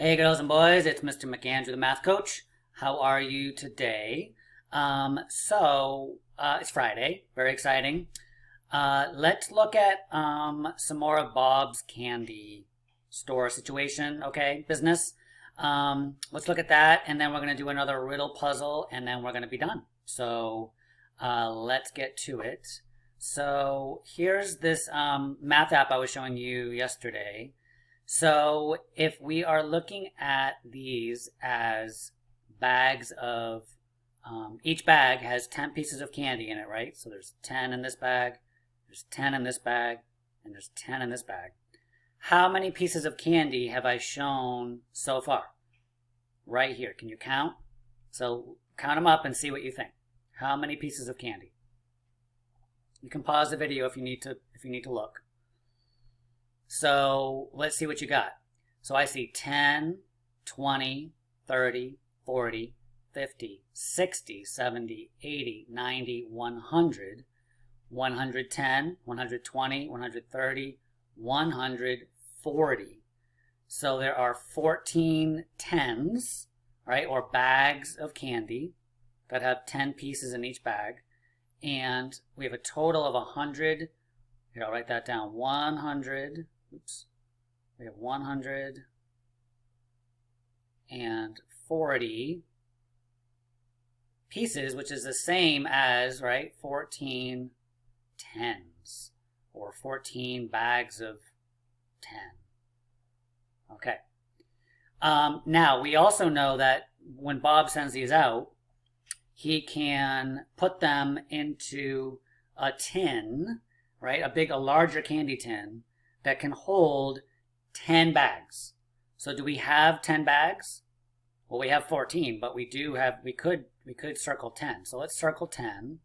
Hey girls and boys, it's Mr. McAndrew, the math coach. How are you today? It's Friday, very exciting. Let's look at some more of Bob's candy store situation, okay, business. Let's look at that, and then we're going to do another riddle puzzle, and then we're going to be done. So let's get to it. So here's this math app I was showing you yesterday. So if we are looking at these as bags of, each bag has 10 pieces of candy in it, right? So there's 10 in this bag, there's 10 in this bag, and there's 10 in this bag. How many pieces of candy have I shown so far? Right here. Can you count? So count them up and see what you think. How many pieces of candy? You can pause the video if you need to look. So let's see what you got. So I see 10, 20, 30, 40, 50, 60, 70, 80, 90, 100, 110, 120, 130, 140. So there are 14 tens, right, or bags of candy that have 10 pieces in each bag. And we have a total of 100. Here, I'll write that down. 100. Oops. We have 140 pieces, which is the same as, right, 14 tens, or 14 bags of 10. Okay. Now, we also know that when Bob sends these out, he can put them into a tin, right, a larger candy tin that can hold 10 bags. So do we have 10 bags? Well, we have 14, but we could circle 10. So let's circle 10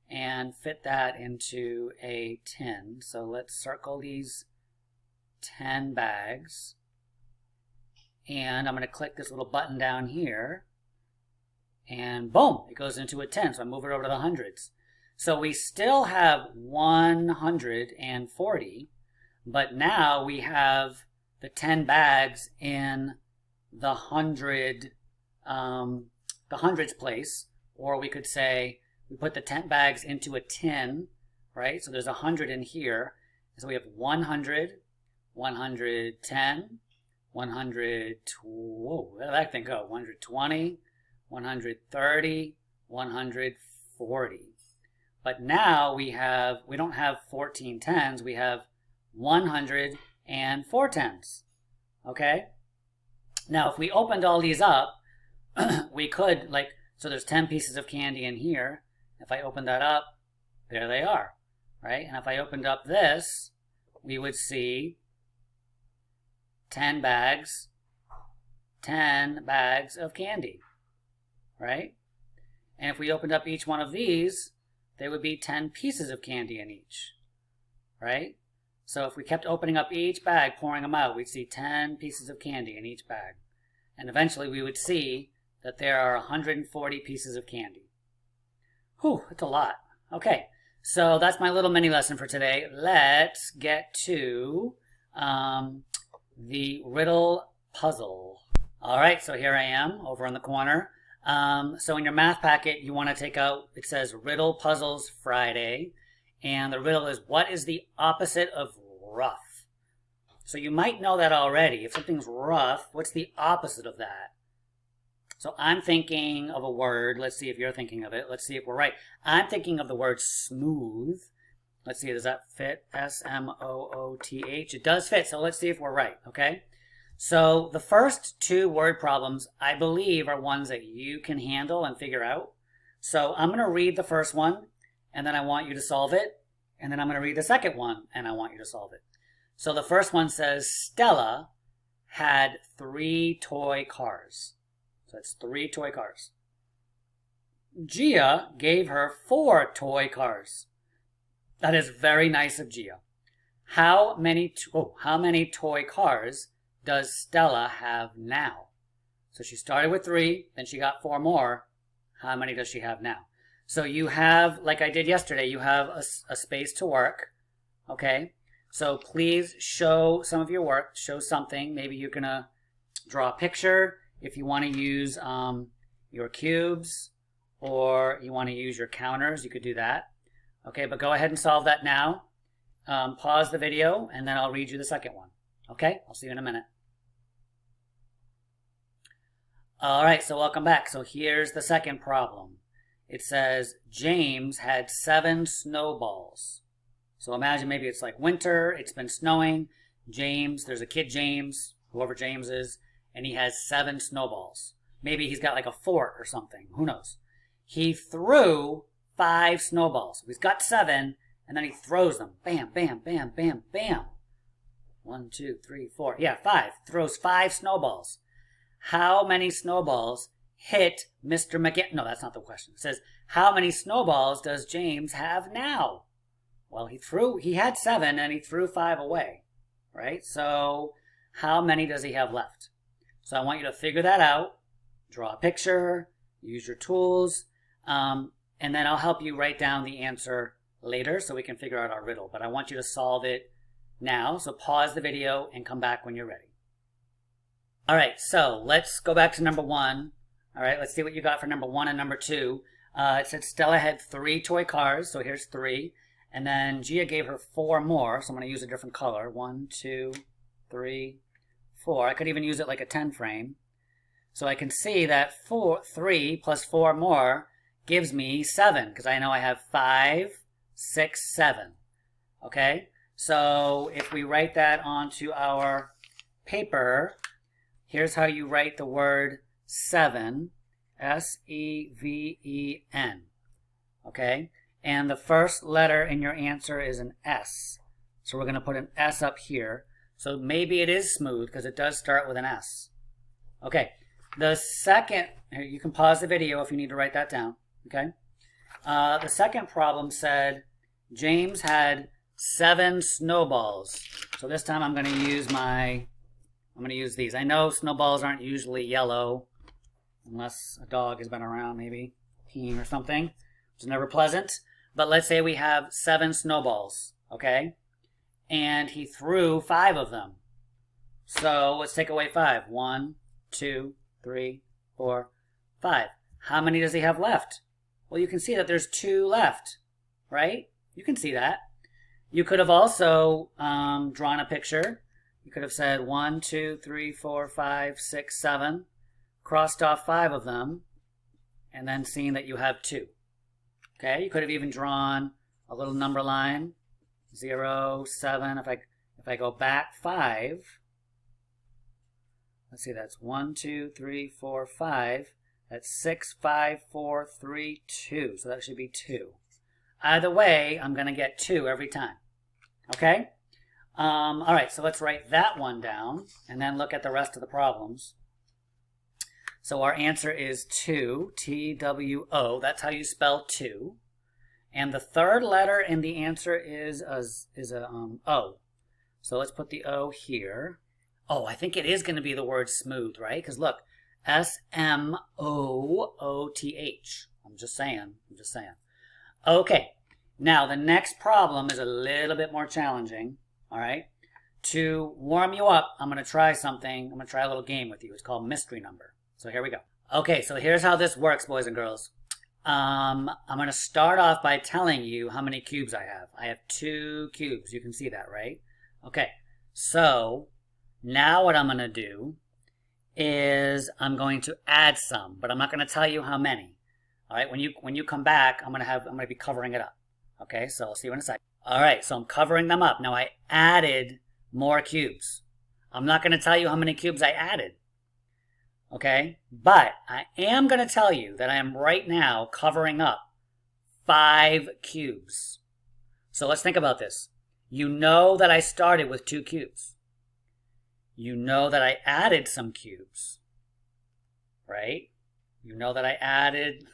and fit that into a tin. So let's circle these 10 bags. And I'm going to click this little button down here. And boom, it goes into a 10. So I move it over to the hundreds. So we still have 140, but now we have the 10 bags in the hundreds place, or we could say we put the 10 bags into a tin, right? So there's 100 in here. So we have 100, 110, 100, whoa, where did that thing go? 120, 130, 140. But now we don't have 14 tens, we have 104 tens. Okay? Now, if we opened all these up, we could, so there's 10 pieces of candy in here. If I open that up, there they are, right? And if I opened up this, we would see 10 bags of candy, right? And if we opened up each one of these, there would be 10 pieces of candy in each, right? So if we kept opening up each bag, pouring them out, we'd see 10 pieces of candy in each bag. And eventually we would see that there are 140 pieces of candy. Whew, that's a lot. Okay, so that's my little mini lesson for today. Let's get to the riddle puzzle. All right, so here I am over in the corner. So in your math packet, you want to take out, it says Riddle Puzzles Friday. And the riddle is, what is the opposite of rough? So you might know that already. If something's rough, what's the opposite of that? So I'm thinking of a word. Let's see if you're thinking of it. Let's see if we're right. I'm thinking of the word smooth. Let's see, does that fit? S-M-O-O-T-H. It does fit, so let's see if we're right, okay? So the first two word problems, I believe, are ones that you can handle and figure out. So I'm going to read the first one, and then I want you to solve it. And then I'm going to read the second one, and I want you to solve it. So the first one says, Stella had 3 toy cars. So that's 3 toy cars. Gia gave her 4 toy cars. That is very nice of Gia. How many toy cars does Stella have now? So she started with 3, then she got 4 more. How many does she have now? So you have, like I did yesterday, you have a space to work, okay? So please show some of your work, show something. Maybe you're gonna draw a picture if you want to use your cubes, or you want to use your counters, you could do that. Okay, but go ahead and solve that now. Pause the video, and then I'll read you the second one. Okay, I'll see you in a minute. All right, so welcome back. So here's the second problem. It says James had 7 snowballs. So imagine maybe it's like winter, it's been snowing. James, there's a kid James, whoever James is, and he has 7 snowballs. Maybe he's got like a fort or something, who knows. He threw 5 snowballs. He's got 7, and then he throws them. Bam, bam, bam, bam, bam. 1, 2, 3, 4. Yeah, 5. Throws 5 snowballs. How many snowballs hit Mr. McGinn? No, that's not the question. It says, how many snowballs does James have now? Well, he had 7 and he threw 5 away, right? So how many does he have left? So I want you to figure that out, draw a picture, use your tools, and then I'll help you write down the answer later so we can figure out our riddle. But I want you to solve it now. So pause the video and come back when you're ready. All right, so let's go back to number 1. All right, let's see what you got for number 1 and number 2. It said Stella had 3 toy cars, so here's 3. And then Gia gave her 4 more, so I'm going to use a different color. 1, 2, 3, 4. I could even use it like a 10 frame. So I can see that 3 plus 4 more gives me 7, because I know I have 5, 6, 7. Okay, so if we write that onto our paper, here's how you write the word 7, S-E-V-E-N, okay? And the first letter in your answer is an S. So we're going to put an S up here. So maybe it is smooth because it does start with an S. Okay, the second, you can pause the video if you need to write that down, okay? The second problem said James had 7 snowballs. So this time I'm going to use these. I know snowballs aren't usually yellow, unless a dog has been around, maybe peeing or something, which is never pleasant. But let's say we have 7 snowballs, okay? And he threw 5 of them. So let's take away 5. 1, 2, 3, 4, 5. How many does he have left? Well, you can see that there's 2 left, right? You can see that. You could have also drawn a picture. You could have said 1, 2, 3, 4, 5, 6, 7, crossed off 5 of them, and then seen that you have 2. Okay, you could have even drawn a little number line, 0, 7. If I go back 5, let's see, that's 1, 2, 3, 4, 5. That's 6, 5, 4, 3, 2. So that should be 2. Either way, I'm going to get 2 every time. Okay? All right, so let's write that one down and then look at the rest of the problems. So our answer is 2, T-W-O. That's how you spell 2. And the third letter in the answer is a O. So let's put the O here. Oh, I think it is going to be the word smooth, right? Because look, S-M-O-O-T-H. I'm just saying. Okay, now the next problem is a little bit more challenging. All right, to warm you up, I'm going to try something. I'm going to try a little game with you. It's called Mystery Number. So here we go. Okay, so here's how this works, boys and girls. I'm going to start off by telling you how many cubes I have. I have 2 cubes. You can see that, right? Okay, so now what I'm going to do is I'm going to add some, but I'm not going to tell you how many. All right, when you come back, I'm going to be covering it up. Okay, so I'll see you in a second. All right, so I'm covering them up. Now I added more cubes. I'm not going to tell you how many cubes I added. Okay, but I am going to tell you that I am right now covering up 5 cubes. So let's think about this. You know that I started with 2 cubes. You know that I added some cubes, right? You know that I added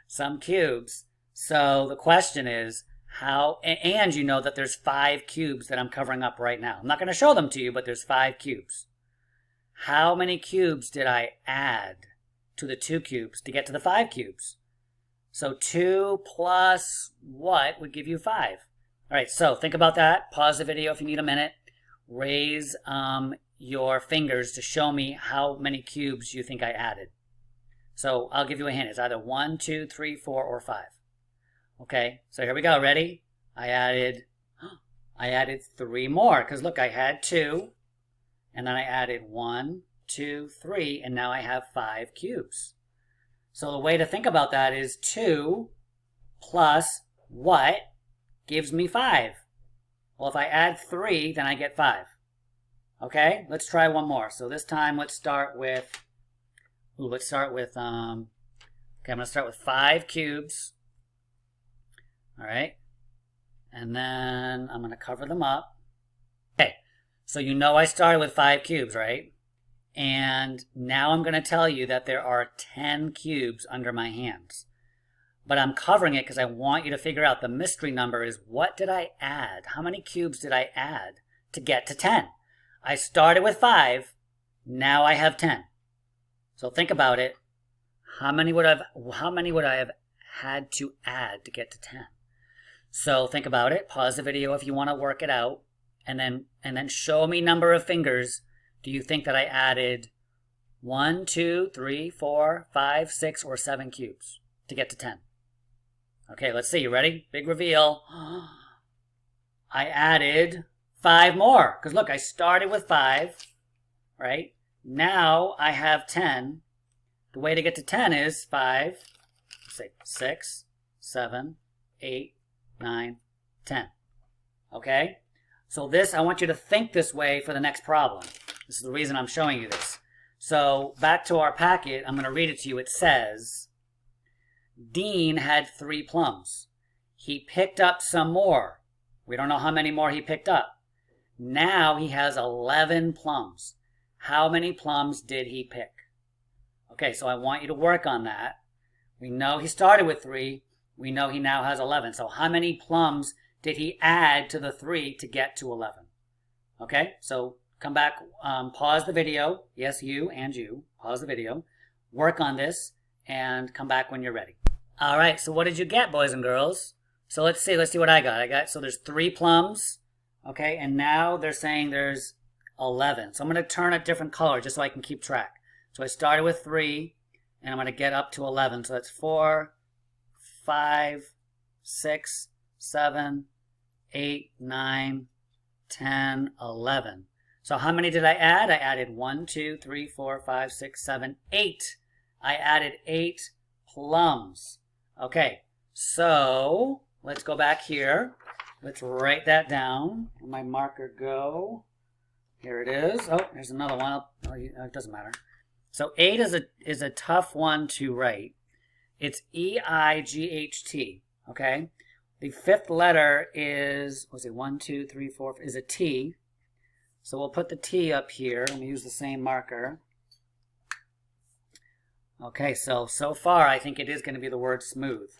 some cubes. So the question is, how, and you know that there's 5 cubes that I'm covering up right now. I'm not going to show them to you, but there's 5 cubes. How many cubes did I add to the 2 cubes to get to the 5 cubes? So 2 plus what would give you 5? All right, so think about that. Pause the video if you need a minute. Raise your fingers to show me how many cubes you think I added. So I'll give you a hint. It's either 1, 2, 3, 4, or 5. Okay, so here we go. Ready? I added 3 more, because look, I had 2, and then I added 1, 2, 3, and now I have 5 cubes. So the way to think about that is 2 plus what gives me 5? Well, if I add 3, then I get 5. Okay, let's try one more. So this time let's start with, okay, I'm going to start with 5 cubes. All right, and then I'm going to cover them up. Okay, so you know I started with 5 cubes, right? And now I'm going to tell you that there are 10 cubes under my hands. But I'm covering it because I want you to figure out the mystery number is what did I add? How many cubes did I add to get to 10? I started with 5, now I have 10. So think about it. How many would I have had to add to get to 10? So think about it. Pause the video if you want to work it out, and then show me number of fingers. Do you think that I added 1, 2, 3, 4, 5, 6, or 7 cubes to get to 10? Okay, let's see. You ready? Big reveal. I added 5 more. Because look, I started with 5, right? Now I have 10. The way to get to 10 is 5, 6, 7, 8, 9, 10. Okay? So this, I want you to think this way for the next problem. This is the reason I'm showing you this. So back to our packet, I'm going to read it to you. It says, Dean had 3 plums. He picked up some more. We don't know how many more he picked up. Now he has 11 plums. How many plums did he pick? Okay, so I want you to work on that. We know he started with 3. We know he now has 11. So how many plums did he add to the 3 to get to 11? Okay, so come back, pause the video. Yes, you and you. Pause the video. Work on this and come back when you're ready. All right, so what did you get, boys and girls? So let's see what I got. So there's 3 plums, okay, and now they're saying there's 11. So I'm going to turn a different color just so I can keep track. So I started with 3, and I'm going to get up to 11. So that's 4, 5, 6, 7, 8, 9, 10, 11. So how many did I add? I added 1, 2, 3, 4, 5, 6, 7, 8. I added 8 plums. Okay, so let's go back here. Let's write that down. Where'd my marker go? Here it is. Oh, there's another one. Oh, it doesn't matter. So 8 is a tough one to write. It's E-I-G-H-T, okay? The 5th letter is, what's it, 1, 2, 3, 4, is a T. So we'll put the T up here. Let me use the same marker. Okay, so far I think it is going to be the word smooth.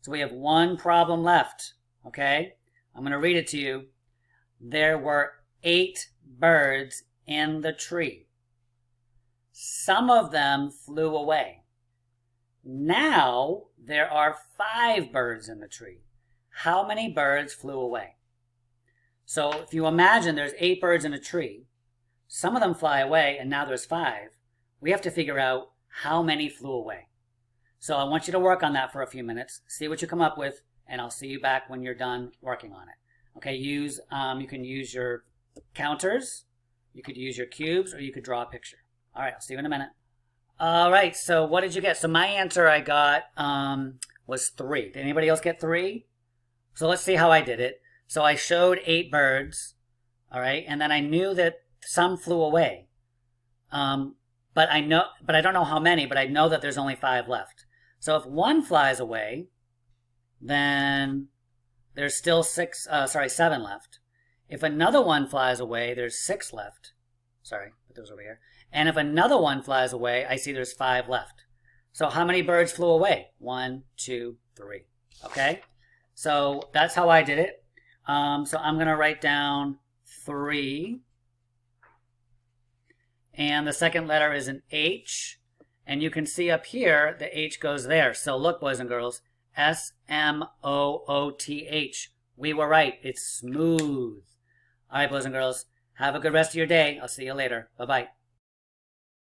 So we have one problem left, okay? I'm going to read it to you. There were 8 birds in the tree. Some of them flew away. Now there are 5 birds in the tree. How many birds flew away? So if you imagine there's 8 birds in a tree, some of them fly away, and now there's 5. We have to figure out how many flew away. So I want you to work on that for a few minutes, see what you come up with, and I'll see you back when you're done working on it. Okay, you can use your counters, you could use your cubes, or you could draw a picture. All right, I'll see you in a minute. All right, so what did you get? So my answer I got was 3. Did anybody else get 3? So let's see how I did it. So I showed 8 birds, all right, and then I knew that some flew away. But I don't know how many, but I know that there's only 5 left. So if one flies away, then there's still 7 left. If another one flies away, there's 6 left. Sorry, put those over here. And if another one flies away, I see there's 5 left. So how many birds flew away? 1, 2, 3. Okay? So that's how I did it. So I'm going to write down 3. And the second letter is an H. And you can see up here, the H goes there. So look, boys and girls, S-M-O-O-T-H. We were right. It's smooth. All right, boys and girls. Have a good rest of your day. I'll see you later. Bye-bye.